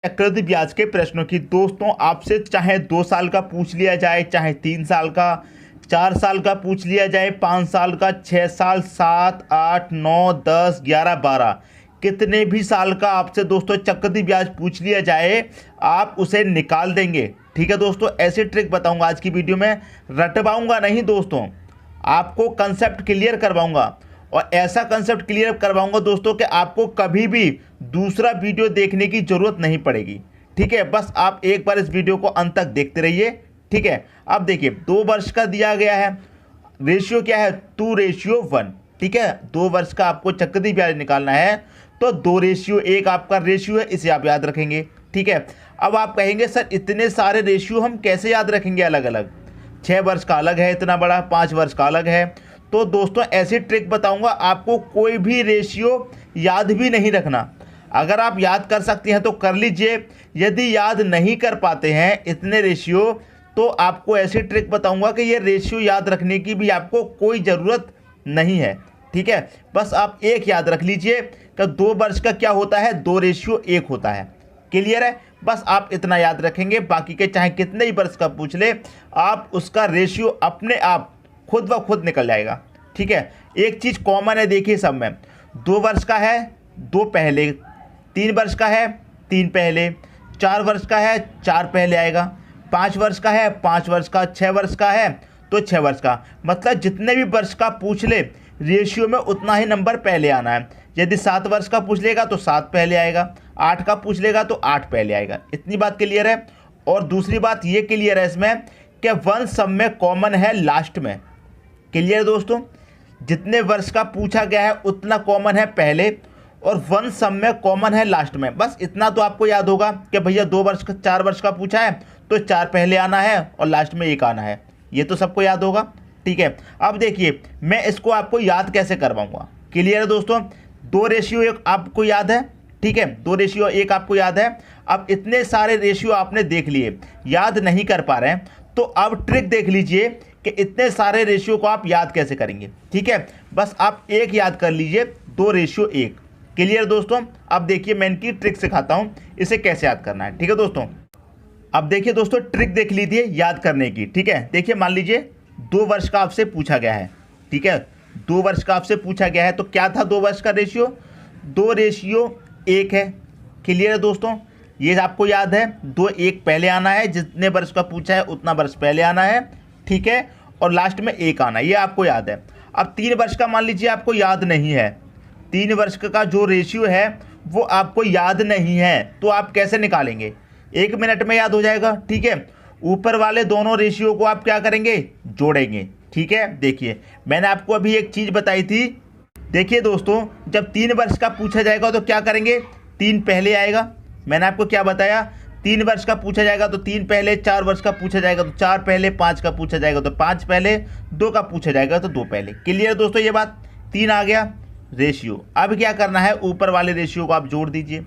चक्रवृद्धि ब्याज के प्रश्नों की दोस्तों आपसे चाहे 2 साल का पूछ लिया जाए, चाहे 3 साल का, 4 साल का पूछ लिया जाए, 5 साल का, 6 साल, 7, 8, 9, 10, 11, 12, कितने भी साल का आपसे दोस्तों चक्रवृद्धि ब्याज पूछ लिया जाए आप उसे निकाल देंगे। ठीक है दोस्तों, ऐसी ट्रिक बताऊंगा आज की वीडियो में, रटवाऊंगा नहीं दोस्तों, आपको कंसेप्ट क्लियर करवाऊंगा और ऐसा कंसेप्ट क्लियर करवाऊंगा दोस्तों कि आपको कभी भी दूसरा वीडियो देखने की जरूरत नहीं पड़ेगी। ठीक है, बस आप एक बार इस वीडियो को अंत तक देखते रहिए। ठीक है, अब देखिए 2 वर्ष का दिया गया है, रेशियो क्या है 2:1। ठीक है, 2 वर्ष का आपको चक्रवृद्धि ब्याज निकालना है तो 2:1 आपका रेशियो है, इसे आप याद रखेंगे। ठीक है, अब आप कहेंगे सर इतने सारे रेशियो हम कैसे याद रखेंगे अलग अलग, 6 वर्ष का अलग है इतना बड़ा, 5 वर्ष का अलग है। तो दोस्तों ऐसी ट्रिक बताऊंगा, आपको कोई भी रेशियो याद भी नहीं रखना। अगर आप याद कर सकते हैं तो कर लीजिए, यदि याद नहीं कर पाते हैं इतने रेशियो तो आपको ऐसी ट्रिक बताऊंगा कि ये रेशियो याद रखने की भी आपको कोई ज़रूरत नहीं है। ठीक है, बस आप एक याद रख लीजिए कि 2 वर्ष का क्या होता है, 2:1 होता है। क्लियर है, बस आप इतना याद रखेंगे, बाकी के चाहे कितने ही वर्ष का पूछ ले आप उसका रेशियो अपने आप खुद व खुद निकल जाएगा। ठीक है, एक चीज़ कॉमन है देखिए सब में, 2 वर्ष का है 2 पहले, 3 वर्ष का है 3 पहले, 4 वर्ष का है 4 पहले आएगा, 5 वर्ष का है 5 वर्ष का, 6 वर्ष का है तो 6 वर्ष का। मतलब जितने भी वर्ष का पूछ ले रेशियो में उतना ही नंबर पहले आना है। यदि 7 वर्ष का पूछ लेगा तो 7 पहले आएगा, 8 का पूछ लेगा तो 8 पहले आएगा। इतनी बात क्लियर है। और दूसरी बात ये क्लियर है इसमें कि वंश सब में कॉमन है लास्ट में। क्लियर है दोस्तों, जितने वर्ष का पूछा गया है उतना कॉमन है पहले और वंश सब में कॉमन है लास्ट में। बस इतना तो आपको याद होगा कि भैया 2 वर्ष का 4 वर्ष का पूछा है तो 4 पहले आना है और लास्ट में 1 आना है, ये तो सबको याद होगा। ठीक है, अब देखिए मैं इसको आपको याद कैसे करवाऊंगा। क्लियर है दोस्तों, 2:1 आपको याद है। ठीक है, 2:1 आपको याद है। अब इतने सारे रेशियो आपने देख लिए, याद नहीं कर पा रहे हैं तो अब ट्रिक देख लीजिए कि इतने सारे रेशियो को आप याद कैसे करेंगे। ठीक है, बस आप एक याद कर लीजिए, 2:1। क्लियर दोस्तों, अब देखिए मैं इनकी ट्रिक सिखाता हूं इसे कैसे याद करना है। ठीक है दोस्तों, अब देखिए दोस्तों ट्रिक देख लीजिए याद करने की। ठीक है, देखिए मान लीजिए 2 वर्ष का आपसे पूछा गया है। ठीक है, 2 वर्ष का आपसे पूछा गया है तो क्या था 2 वर्ष का रेशियो, 2:1 है। क्लियर है दोस्तों, ये आपको याद है, 2:1 पहले आना है, जितने वर्ष का पूछा है उतना वर्ष पहले आना है। ठीक है, और लास्ट में 1 आना है, ये आपको याद है। अब 3 वर्ष का मान लीजिए आपको याद नहीं है, 3 वर्ष का जो रेशियो है वो आपको याद नहीं है तो आप कैसे निकालेंगे, 1 मिनट में याद हो जाएगा। ठीक है, ऊपर वाले दोनों रेशियो को आप क्या करेंगे, जोड़ेंगे। ठीक है, देखिए मैंने आपको अभी एक चीज़ बताई थी। देखिए दोस्तों, जब 3 वर्ष का पूछा जाएगा तो क्या करेंगे, 3 पहले आएगा। मैंने आपको क्या बताया, 3 वर्ष का पूछा जाएगा तो 3 पहले, 4 वर्ष का पूछा जाएगा तो 4 पहले, 5 का पूछा जाएगा तो 5 पहले, 2 का पूछा जाएगा तो 2 पहले। क्लियर दोस्तों, ये बात 3 आ गया रेशियो। अब क्या करना है, ऊपर वाले रेशियो को आप जोड़ दीजिए,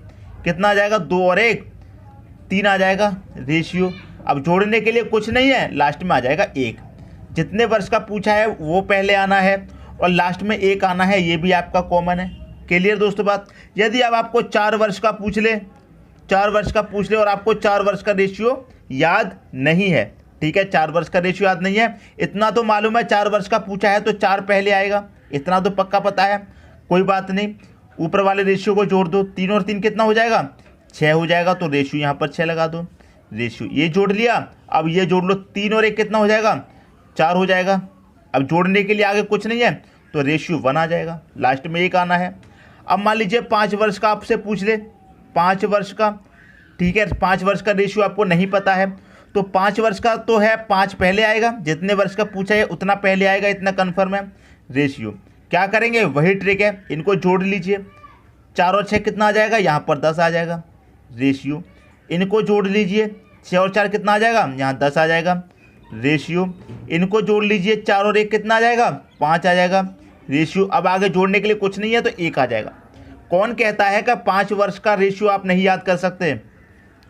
कितना आ जाएगा, 2 और 1 3 आ जाएगा रेशियो। अब जोड़ने के लिए कुछ नहीं है, लास्ट में आ जाएगा 1। जितने वर्ष का पूछा है वो पहले आना है और लास्ट में 1 आना है, ये भी आपका कॉमन है। क्लियर दोस्तों बात। यदि अब आपको 4 वर्ष का पूछ ले, 4 वर्ष का पूछ ले और आपको 4 वर्ष का रेशियो याद नहीं है। ठीक है, 4 वर्ष का रेशियो याद नहीं है, इतना तो मालूम है 4 वर्ष का पूछा है तो 4 पहले आएगा, इतना तो पक्का पता है। कोई बात नहीं, ऊपर वाले रेशियो को जोड़ दो, 3 और 3 कितना हो जाएगा, 6 हो जाएगा, तो रेशियो यहाँ पर 6 लगा दो। रेशियो ये जोड़ लिया, अब ये जोड़ लो, 3 और 1 कितना हो जाएगा, 4 हो जाएगा। अब जोड़ने के लिए आगे कुछ नहीं है तो रेशियो 1 आ जाएगा, लास्ट में 1 आना है। अब मान लीजिए 5 वर्ष का आपसे पूछ ले, 5 वर्ष का। ठीक है, 5 वर्ष का रेशियो आपको नहीं पता है तो 5 वर्ष का तो है 5 पहले आएगा, जितने वर्ष का पूछा है उतना पहले आएगा, इतना कन्फर्म है। रेशियो क्या करेंगे, वही ट्रिक है, इनको जोड़ लीजिए, 4 और 6 कितना आ जाएगा, यहाँ पर 10 आ जाएगा। रेशियो इनको जोड़ लीजिए, 6 और 4 कितना आ जाएगा, यहाँ 10 आ जाएगा। रेशियो इनको जोड़ लीजिए, 4 और 1 कितना आ जाएगा, 5 आ जाएगा। रेशियो अब आगे जोड़ने के लिए कुछ नहीं है तो 1 आ जाएगा। कौन कहता है कि 5 वर्ष का रेशियो आप नहीं याद कर सकते,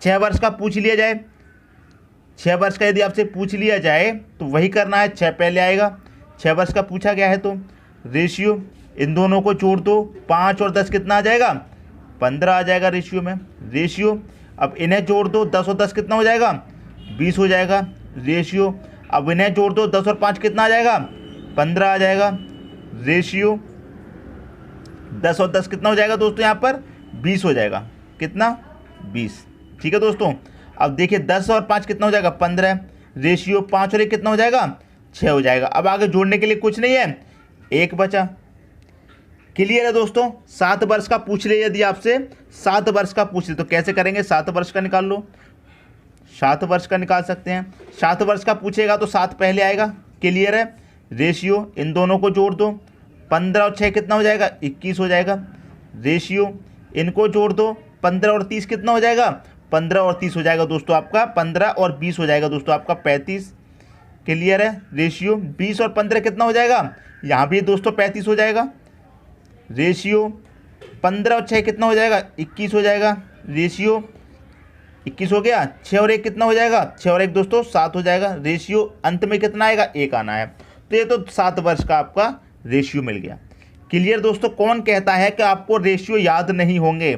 6 वर्ष का पूछ लिया जाए, 6 वर्ष का यदि आपसे पूछ लिया जाए तो वही करना है, 6 पहले आएगा, 6 वर्ष का पूछा गया है तो रेशियो इन दोनों को जोड़ दो, 5 और 10 कितना आ जाएगा, 15 आ जाएगा रेशियो में। रेशियो अब इन्हें जोड़ दो, 10 और 10 कितना हो जाएगा, 20 हो जाएगा रेशियो। अब इन्हें जोड़ दो, 10 और 5 कितना आ जाएगा, 15 आ जाएगा रेशियो। 10 और 10 कितना हो जाएगा दोस्तों, यहाँ पर 20 हो जाएगा, कितना 20। ठीक है दोस्तों, अब देखिए 10 और 5 कितना हो जाएगा, 15 रेशियो। 5 और 1 कितना हो जाएगा, 6 हो जाएगा। अब आगे जोड़ने के लिए कुछ नहीं है, 1 बचा। क्लियर है दोस्तों। 7 वर्ष का पूछ ले, यदि आपसे 7 वर्ष का पूछ ले तो कैसे करेंगे, 7 वर्ष का निकाल लो, 7 वर्ष का निकाल सकते हैं। 7 वर्ष का पूछेगा तो 7 पहले आएगा। क्लियर है, रेशियो इन दोनों को जोड़ दो, 15 और 6 कितना हो जाएगा, 21 हो जाएगा रेशियो। इनको जोड़ दो, 15 और 30 कितना हो जाएगा, 15 और 30 हो जाएगा दोस्तों आपका 15 और 20 हो जाएगा दोस्तों आपका 35। क्लियर है, रेशियो 20 और 15 कितना हो जाएगा, यहाँ भी दोस्तों 35 हो जाएगा रेशियो। 15 और 6 कितना हो जाएगा, 21 हो जाएगा रेशियो, 21 हो गया। 6 और 1 कितना हो जाएगा, 6 और 1 दोस्तों 7 हो जाएगा रेशियो। अंत में कितना आएगा, 1 आना है। तो ये तो 7 वर्ष का आपका रेशियो मिल गया। क्लियर दोस्तों। कौन कहता है कि आपको रेशियो याद नहीं होंगे,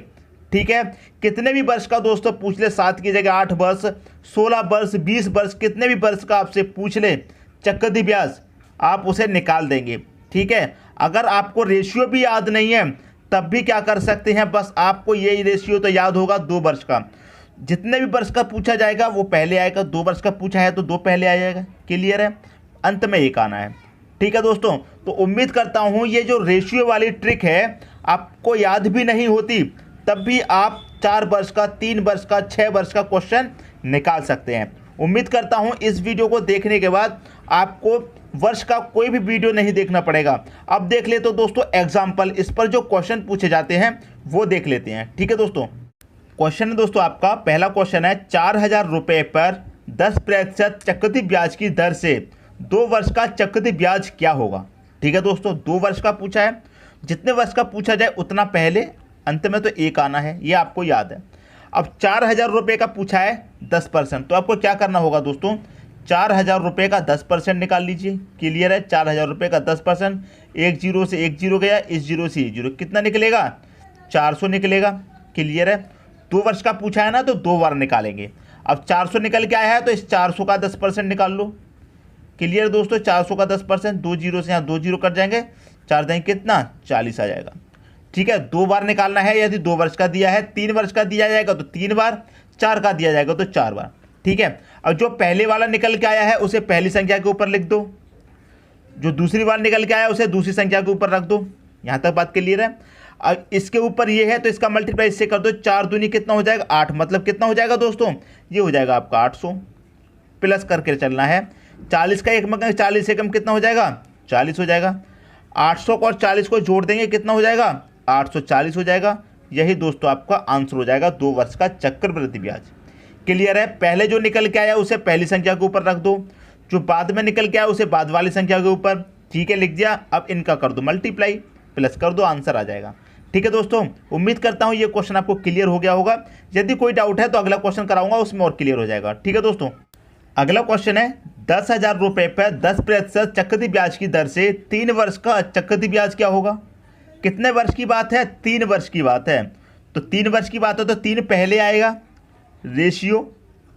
ठीक है। कितने भी वर्ष का दोस्तों पूछ ले, 7 की जगह 8 वर्ष, 16 वर्ष, 20 वर्ष, कितने भी वर्ष का आपसे पूछ ले चक्रवृद्धि ब्याज, आप उसे निकाल देंगे, ठीक है। अगर आपको रेशियो भी याद नहीं है तब भी क्या कर सकते हैं, बस आपको यही रेशियो तो याद होगा 2 वर्ष का। जितने भी वर्ष का पूछा जाएगा वो पहले आएगा, 2 वर्ष का पूछा है तो 2 पहले आ जाएगा। क्लियर है, अंत में 1 आना है। ठीक है दोस्तों, तो उम्मीद करता हूँ ये जो रेशियो वाली ट्रिक है आपको याद भी नहीं होती तब भी आप 4 वर्ष का, 3 वर्ष का, 6 वर्ष का क्वेश्चन निकाल सकते हैं। उम्मीद करता हूँ इस वीडियो को देखने के बाद आपको वर्ष का कोई भी वीडियो नहीं देखना पड़ेगा। अब देख ले तो दोस्तों एग्जाम्पल, इस पर जो क्वेश्चन पूछे जाते हैं वो देख लेते हैं। ठीक है दोस्तों, क्वेश्चन है दोस्तों आपका, पहला क्वेश्चन है 4000 रुपये पर 10% चक्रवृद्धि ब्याज की दर से 2 वर्ष का चक्रवृद्धि ब्याज क्या होगा। ठीक है दोस्तों, 2 वर्ष का पूछा है, जितने वर्ष का पूछा जाए उतना पहले, अंत में तो 1 आना है, ये आपको याद है। अब 4000 रुपये का पूछा है 10%, तो आपको क्या करना होगा दोस्तों, 4000 रुपये का 10% निकाल लीजिए। क्लियर है, 4000 रुपये का 10%, 1 जीरो से 1 जीरो गया, इस जीरो से ये जीरो, कितना निकलेगा, 400 निकलेगा। क्लियर है, 2 वर्ष का पूछा है ना तो 2 बार निकालेंगे। अब 400 निकल के आया है तो इस 400 का 10% निकाल लो। क्लियर दोस्तों, 400 का 10%, 2 जीरो से यहाँ 2 जीरो कट जाएंगे, 4 देंगे कितना, 40 आ जाएगा। ठीक है, 2 बार निकालना है। यदि 2 वर्ष का दिया है, 3 वर्ष का दिया जाएगा तो 3 बार, 4 का दिया जाएगा तो 4 बार। ठीक है, अब जो पहले वाला निकल के आया है उसे पहली संख्या के ऊपर लिख दो, जो दूसरी बार निकल के आया उसे दूसरी संख्या के ऊपर रख दो। यहाँ तक बात क्लियर है। अब इसके ऊपर ये है तो इसका मल्टीप्लाई इससे कर दो, 4 दूनी कितना हो जाएगा, 8, मतलब कितना हो जाएगा दोस्तों, ये हो जाएगा आपका 800। प्लस करके चलना है, 40 का 1 में 40 एकम कितना हो जाएगा, 40 हो जाएगा। 800 को और 40 को जोड़ देंगे कितना हो जाएगा, 840 हो जाएगा। यही दोस्तों आपका आंसर हो जाएगा 2 वर्ष का चक्रवृद्धि ब्याज। क्लियर है, पहले जो निकल के आया उसे पहली संख्या के ऊपर रख दो, जो बाद में निकल के आया उसे बाद वाली संख्या के ऊपर। ठीक है, लिख दिया। अब इनका कर दो मल्टीप्लाई, प्लस कर दो, आंसर आ जाएगा। ठीक है दोस्तों, उम्मीद करता हूँ ये क्वेश्चन आपको क्लियर हो गया होगा। यदि कोई डाउट है तो अगला क्वेश्चन कराऊंगा, उसमें और क्लियर हो जाएगा। ठीक है दोस्तों, अगला क्वेश्चन है 10,000 रुपये पर 10% चक्रवृद्धि ब्याज की दर से 3 वर्ष का चक्रवृद्धि ब्याज क्या होगा। कितने वर्ष की बात है, 3 वर्ष की बात है। तो 3 वर्ष की बात है तो 3 पहले आएगा रेशियो।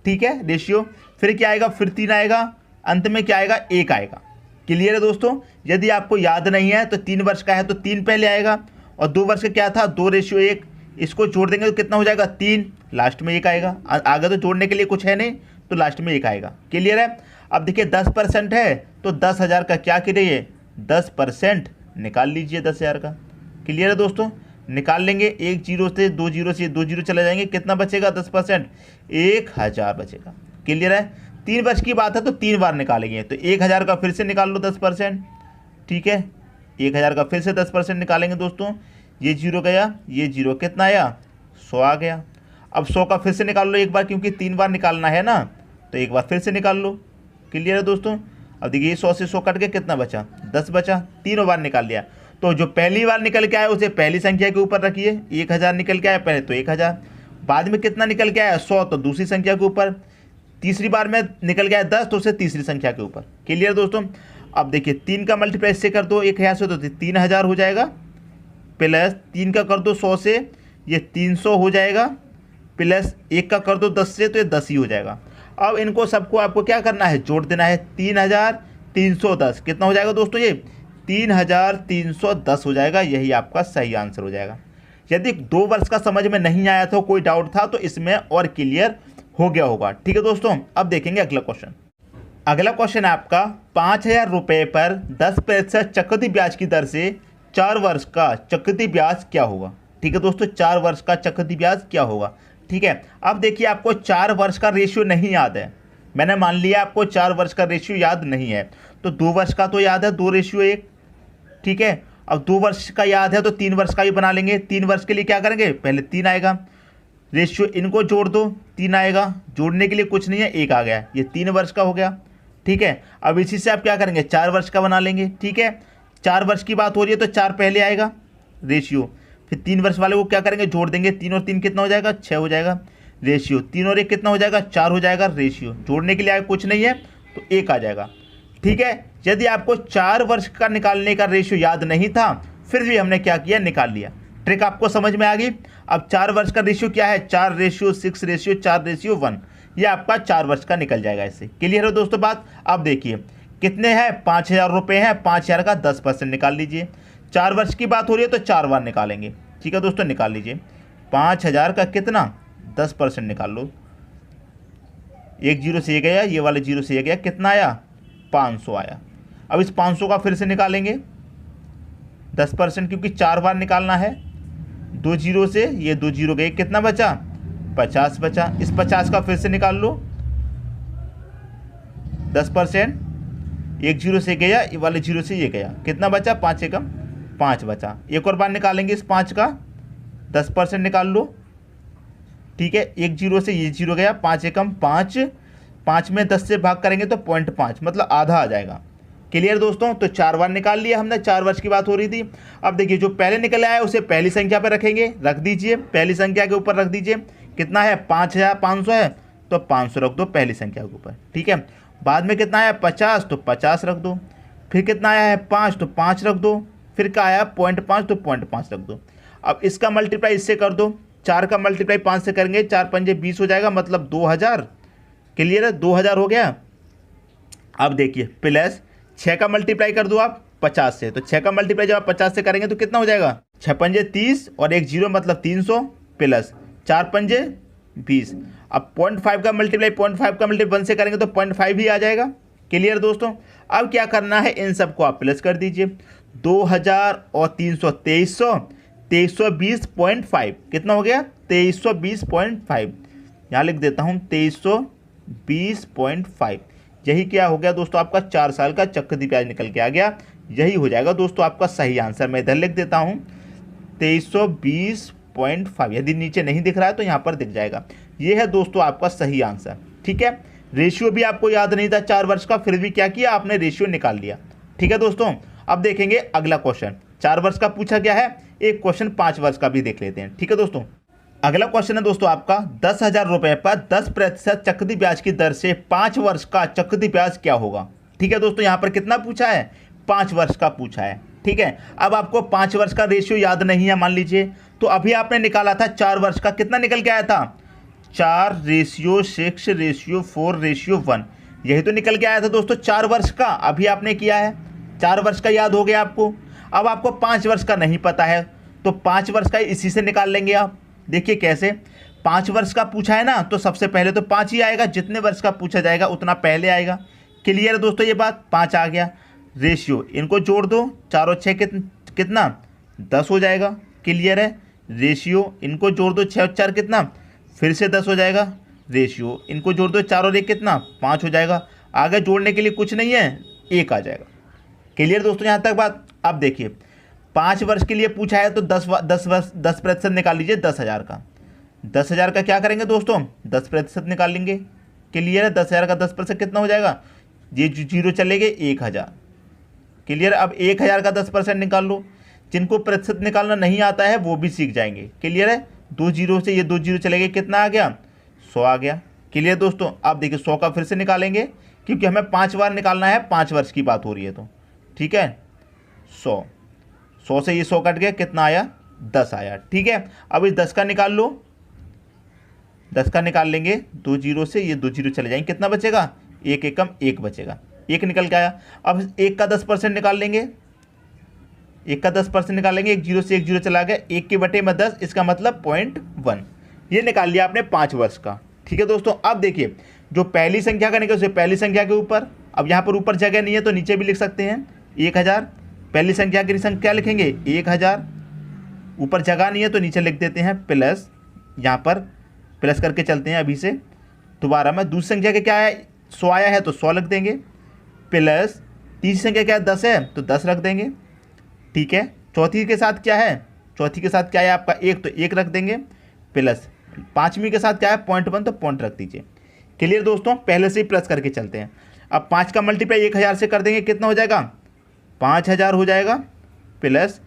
ठीक है, रेशियो, फिर क्या आएगा, फिर 3 आएगा, अंत में क्या आएगा, 1 आएगा। क्लियर है दोस्तों, यदि आपको याद नहीं है तो 3 वर्ष का है तो 3 पहले आएगा, और 2 वर्ष का क्या था, 2 रेशियो 1, इसको जोड़ देंगे तो कितना हो जाएगा, 3, लास्ट में 1 आएगा। आगे तो जोड़ने के लिए कुछ है नहीं तो लास्ट में 1 आएगा। क्लियर है। अब देखिए 10% है तो 10,000 का क्या करिए, 10% निकाल लीजिए 10,000 का। क्लियर है दोस्तों, निकाल लेंगे, 1 जीरो से 2 जीरो से 2 जीरो चले जाएंगे, कितना बचेगा, 10%, 1000 बचेगा। क्लियर है, 3 वर्ष की बात है तो 3 बार निकालेंगे, तो 1000 का फिर से निकाल लो 10%। ठीक है, 1000 का फिर से 10% निकालेंगे दोस्तों, ये जीरो गया, ये जीरो, कितना आया, 100 आ गया। अब 100 का फिर से निकाल लो एक बार, क्योंकि 3 बार निकालना है ना, तो एक बार फिर से निकाल लो। क्लियर है दोस्तों। अब देखिए 100 से 100 कट के कितना बचा, 10 बचा, तीनों बार निकाल लिया। तो जो पहली बार निकल के आया उसे पहली संख्या के ऊपर रखिए, 1000 निकल के आया पहले तो 1000, बाद में कितना निकल के आया, 100, तो दूसरी संख्या के ऊपर, तीसरी बार में निकल गया 10 तो उसे तीसरी संख्या के ऊपर। क्लियर दोस्तों। अब देखिए 3 का मल्टीप्लाई इससे कर दो 1000 से तो 3000 हो जाएगा, प्लस 3 का कर दो 100 से, ये 300 हो जाएगा, प्लस 1 का कर दो 10 से तो ये 10 ही हो जाएगा। अब इनको सबको आपको क्या करना है, जोड़ देना है। 3310 कितना हो जाएगा दोस्तों, ये 3310 हो जाएगा। यही आपका सही आंसर हो जाएगा। यदि 2 वर्ष का समझ में नहीं आया था, कोई डाउट था, तो इसमें और क्लियर हो गया होगा। ठीक है दोस्तों, अब देखेंगे अगला क्वेश्चन। अगला क्वेश्चन है आपका 5000 रुपये पर 10% चक्रवृद्धि ब्याज की दर से 4 वर्ष का चक्रवृद्धि ब्याज क्या होगा। ठीक है दोस्तों, 4 वर्ष का चक्रवृद्धि ब्याज क्या होगा। ठीक है, अब देखिए आपको 4 वर्ष का रेशियो नहीं याद है। मैंने मान लिया आपको 4 वर्ष का रेशियो याद नहीं है, तो 2 वर्ष का तो याद है, 2:1। ठीक है, अब 2 वर्ष का याद है तो 3 वर्ष का भी बना लेंगे। 3 वर्ष के लिए क्या करेंगे, पहले 3 आएगा, रेशियो इनको जोड़ दो, 3 आएगा। जोड़ने के लिए कुछ नहीं है, 1 आ गया, ये 3 वर्ष का हो गया। ठीक है, अब इसी से आप क्या करेंगे, 4 वर्ष का बना लेंगे। ठीक है, 4 वर्ष की बात हो रही है तो 4 पहले आएगा रेशियो, फिर 3 वर्ष वाले को क्या करेंगे, जोड़ देंगे। 3 और 3 कितना हो जाएगा, 6 हो जाएगा रेशियो। 3 और 1 कितना हो जाएगा, 4 हो जाएगा रेशियो। जोड़ने के लिए आगे कुछ नहीं है तो 1 आ जाएगा। ठीक है, यदि आपको 4 वर्ष का निकालने का रेशियो याद नहीं था, फिर भी हमने क्या किया, निकाल लिया। ट्रिक आपको समझ में आ गई। अब 4 वर्ष का रेशियो क्या है, 4:6:4:1, ये आपका 4 वर्ष का निकल जाएगा। इससे क्लियर हो दोस्तों बात। अब देखिए कितने हैं, 5000 रुपये हैं, 5000 का 10% निकाल लीजिए। 4 वर्ष की बात हो रही है तो 4 बार निकालेंगे। ठीक है दोस्तों, निकाल लीजिए। 5000 का कितना, 10% निकाल लो। एक जीरो से ये गया, ये वाले जीरो से ये गया, कितना आया, 500 आया। अब इस 500 का फिर से निकालेंगे 10%, क्योंकि 4 बार निकालना है। 2 जीरो से ये 2 जीरो गए, कितना बचा, 50 बचा। इस 50 का फिर से निकाल लो 10%। एक जीरो से गया, ये वाले जीरो से ये गया, कितना बचा, 5 एकम 5 बचा। एक और बार निकालेंगे इस 5 का 10% निकाल लो। ठीक है, एक जीरो से ये जीरो गया, 5 एकम 5, 5 में 10 से भाग करेंगे तो 0.5, मतलब आधा आ जाएगा। क्लियर दोस्तों, तो 4 बार निकाल लिया हमने, 4 वर्ष की बात हो रही थी। अब देखिए जो पहले निकल आया उसे पहली संख्या पर रखेंगे, रख दीजिए, पहली संख्या के ऊपर रख दीजिए। कितना है, 5500 है तो 500 रख दो पहली संख्या के ऊपर। ठीक है, बाद में कितना आया, 50, तो 50 रख दो। फिर कितना आया है, 5, तो 5 रख दो। फिर क्या आया, 0.5, तो 0.5 रख दो। अब इसका मल्टीप्लाई इससे कर दो, 4 का मल्टीप्लाई 5 से करेंगे, 4 पंजे 20 हो जाएगा, मतलब 2000। क्लियर है, 2000 हो गया। अब देखिए प्लस 6 का मल्टीप्लाई कर दो आप 50 से, तो 6 का मल्टीप्लाई जब आप 50 से करेंगे तो कितना हो जाएगा, 6 पंजे 30 और 1 जीरो मतलब 300, प्लस 4 पंजे 20। अब 0.5 का मल्टीप्लाई 1 से करेंगे तो 0.5 ही आ जाएगा। क्लियर दोस्तों, अब क्या करना है, इन सबको आप प्लस कर दीजिए। 2000 और 300 2300, 2320.5 कितना हो गया, 2320.5। यहाँ लिख देता हूँ 2320.5। यही क्या हो गया दोस्तों, आपका 4 साल का चक्रवृद्धि ब्याज निकल के आ गया। यही हो जाएगा दोस्तों आपका सही आंसर। मैं इधर लिख देता हूँ 2320.5। यदि नीचे नहीं दिख रहा है तो यहाँ पर दिख जाएगा। ये है दोस्तों आपका सही आंसर। ठीक है, रेशियो भी आपको याद नहीं था 4 वर्ष का, फिर भी क्या किया आपने, रेशियो निकाल लिया। ठीक है दोस्तों, अब देखेंगे अगला क्वेश्चन। 4 वर्ष का पूछा गया है, एक क्वेश्चन 5 वर्ष का भी देख लेते हैं। ठीक है दोस्तों, अगला क्वेश्चन है दोस्तों आपका 10,000 रुपये पर 10% चक्रवृद्धि ब्याज की दर से 5 वर्ष का चक्रवृद्धि ब्याज क्या होगा। ठीक है दोस्तों, यहाँ पर कितना पूछा है, 5 वर्ष का पूछा है। ठीक है, अब आपको 5 वर्ष का रेशियो याद नहीं है मान लीजिए, तो अभी आपने निकाला था 4 वर्ष का, कितना निकल के आया था, 4:6:4:1, यही तो निकल के आया था दोस्तों 4 वर्ष का। अभी आपने किया है, 4 वर्ष का याद हो गया आपको। अब आपको 5 वर्ष का नहीं पता है, तो 5 वर्ष का इसी से निकाल लेंगे आप। देखिए कैसे, 5 वर्ष का पूछा है ना, तो सबसे पहले तो 5 ही आएगा, जितने वर्ष का पूछा जाएगा उतना पहले आएगा। क्लियर है दोस्तों ये बात, 5 आ गया। रेशियो इनको जोड़ दो, 4 और 6 कितना 10 हो जाएगा। क्लियर है, रेशियो इनको जोड़ दो, 6 और 4 कितना, फिर से 10 हो जाएगा। रेशियो इनको जोड़ दो, 4 और 1 कितना, 5 हो जाएगा। आगे जोड़ने के लिए कुछ नहीं है, 1 आ जाएगा। क्लियर दोस्तों यहाँ तक बात। अब देखिए 5 वर्ष के लिए पूछा है तो 10% निकाल लीजिए 10,000 का। 10,000 का क्या करेंगे दोस्तों, 10% निकाल लेंगे। क्लियर है, 10,000 का 10% कितना हो जाएगा, ये जीरो चले गए, 1,000। क्लियर, अब 1,000 का 10% निकाल लो। जिनको प्रतिशत निकालना नहीं आता है वो भी सीख जाएंगे। क्लियर है, 2 जीरो से ये 2 जीरो चले गए, कितना आ गया, 100 आ गया। क्लियर दोस्तों, आप देखिए 100 का फिर से निकालेंगे, क्योंकि हमें 5 बार निकालना है, 5 वर्ष की बात हो रही है तो। ठीक है, 100 से ये 100 कट गया, कितना आया, 10 आया। ठीक है, अब इस 10 का निकाल लो, 10 का निकाल लेंगे 2 जीरो से, ये 2 जीरो चले जाएंगे, कितना बचेगा, 1 एकम 1 बचेगा, 1 निकल के आया। अब 1 का 10% निकाल लेंगे, 1 का 10% निकाल लेंगे, 1 जीरो से 1 जीरो चला गया, 1 के बटे में 10, इसका मतलब 0.1। ये निकाल लिया आपने 5 वर्ष का। ठीक है दोस्तों, अब देखिए जो पहली संख्या का निकल, पहली संख्या के ऊपर, अब यहाँ पर ऊपर जगह नहीं है तो नीचे भी लिख सकते हैं 1000। पहली संख्या की संख्या लिखेंगे 1000, ऊपर जगह नहीं है तो नीचे लिख देते हैं प्लस, यहाँ पर प्लस करके चलते हैं अभी से। दोबारा में दूसरी संख्या के क्या है, 100 आया है तो 100 रख देंगे, प्लस तीसरी संख्या क्या है, 10 है तो 10 रख देंगे। ठीक है, चौथी के साथ क्या है, चौथी के साथ क्या है आपका 1, तो 1 रख देंगे, प्लस पाँचवीं के साथ क्या है 0.1, तो पॉइंट रख दीजिए। क्लियर दोस्तों, पहले से ही प्लस करके चलते हैं। अब 5 का मल्टीप्लाई 1000 से कर देंगे, कितना हो जाएगा, 5000 हो जाएगा, प्लस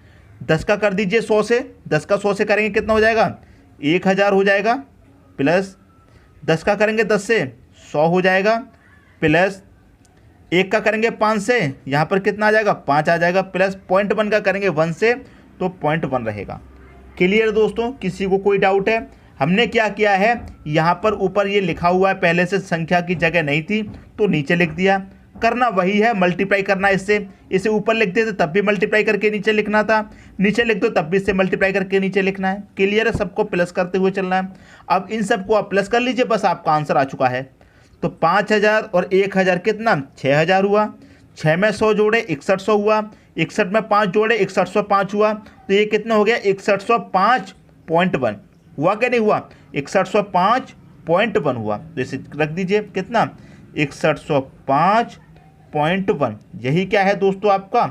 10 का कर दीजिए 100 से, 10 का 100 से करेंगे कितना हो जाएगा, 1000 हो जाएगा, प्लस 10 का करेंगे 10 से 100 हो जाएगा, प्लस 1 का करेंगे 5 से, यहाँ पर कितना आ जाएगा, 5 आ जाएगा, प्लस 0.1 का करेंगे 1 से तो 0.1 रहेगा। क्लियर दोस्तों, किसी को कोई डाउट है? हमने क्या किया है, यहाँ पर ऊपर ये लिखा हुआ है, पहले से संख्या की जगह नहीं थी तो नीचे लिख दिया। करना वही है, मल्टीप्लाई करना, इससे इसे ऊपर लिखते थे तब भी मल्टीप्लाई करके नीचे लिखना था, नीचे लिख दो तब भी इससे मल्टीप्लाई करके नीचे लिखना है। क्लियर है, सबको प्लस करते हुए चलना है। अब इन सबको आप प्लस कर लीजिए, बस आपका आंसर आ चुका है। तो 5000 और 1000 कितना, 6000 हुआ, 6 में 100 जोड़े 6100 हुआ, 61 में 5 जोड़े 6105 हुआ, तो ये कितना हो गया, 6105.1 हुआ क्या नहीं हुआ, 6105.1 हुआ। तो इसे रख दीजिए कितना, 6105.1। यही क्या है दोस्तों, आपका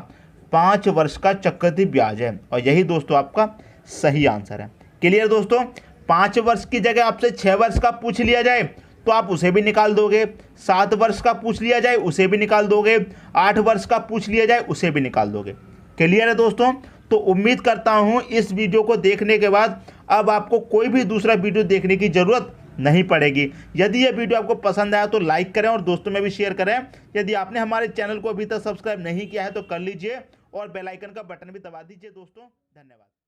5 वर्ष का चक्रवृद्धि ब्याज है, और यही दोस्तों आपका सही आंसर है। क्लियर दोस्तों, 5 वर्ष की जगह आपसे 6 वर्ष का पूछ लिया जाए तो आप उसे भी निकाल दोगे, 7 वर्ष का पूछ लिया जाए उसे भी निकाल दोगे, 8 वर्ष का पूछ लिया जाए उसे भी निकाल दोगे। क्लियर है दोस्तों, तो उम्मीद करता हूं इस वीडियो को देखने के बाद अब आपको कोई भी दूसरा वीडियो देखने की जरूरत नहीं पड़ेगी। यदि यह वीडियो आपको पसंद आया तो लाइक करें और दोस्तों में भी शेयर करें। यदि आपने हमारे चैनल को अभी तक सब्सक्राइब नहीं किया है तो कर लीजिए और बेल आइकन का बटन भी दबा दीजिए दोस्तों। धन्यवाद।